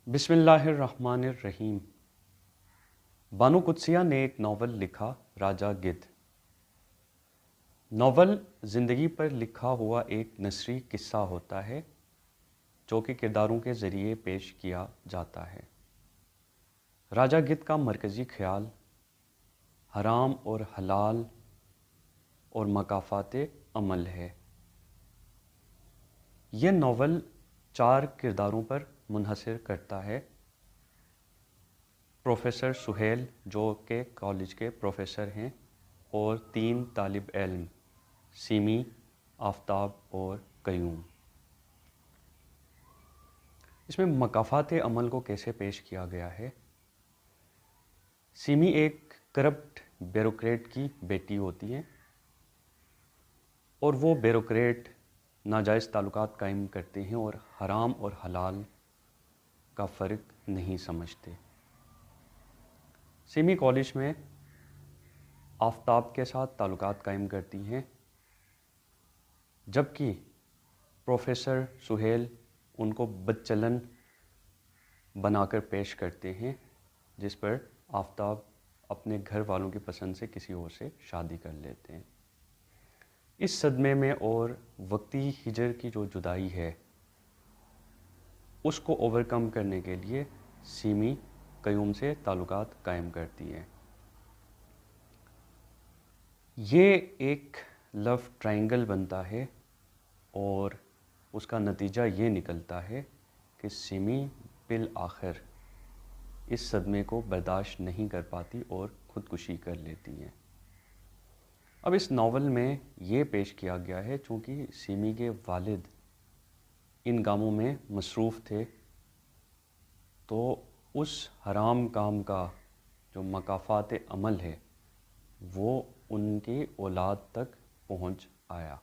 بسم اللہ الرحمن الرحیم۔ بانو قدسیہ نے ایک ناول لکھا، راجہ گدھ۔ ناول زندگی پر لکھا ہوا ایک نثری قصہ ہوتا ہے جو کہ کرداروں کے ذریعے پیش کیا جاتا ہے۔ راجہ گدھ کا مرکزی خیال حرام اور حلال اور مکافات عمل ہے۔ یہ ناول 4 کرداروں پر منحصر کرتا ہے۔ پروفیسر سہیل جو کہ کالج کے پروفیسر ہیں، اور 3 طالب علم، سیمی، آفتاب اور قیوم۔ اس میں مکافات عمل کو کیسے پیش کیا گیا ہے؟ سیمی ایک کرپٹ بیوروکریٹ کی بیٹی ہوتی ہے اور وہ بیوروکریٹ ناجائز تعلقات قائم کرتے ہیں اور حرام اور حلال کا فرق نہیں سمجھتے۔ سیمی کالج میں آفتاب کے ساتھ تعلقات قائم کرتی ہیں، جبکہ پروفیسر سہیل ان کو بدچلن بنا کر پیش کرتے ہیں، جس پر آفتاب اپنے گھر والوں کی پسند سے کسی اور سے شادی کر لیتے ہیں۔ اس صدمے میں اور وقتی ہجر کی جو جدائی ہے اس کو اوورکم کرنے کے لیے سیمی قیوم سے تعلقات قائم کرتی ہے۔ یہ ایک لو ٹرائنگل بنتا ہے اور اس کا نتیجہ یہ نکلتا ہے کہ سیمی بالآخر اس صدمے کو برداشت نہیں کر پاتی اور خودکشی کر لیتی ہیں۔ اب اس ناول میں یہ پیش کیا گیا ہے چونکہ سیمی کے والد ان کاموں میں مصروف تھے، تو اس حرام کام کا جو مکافات عمل ہے وہ ان کی اولاد تک پہنچ آیا۔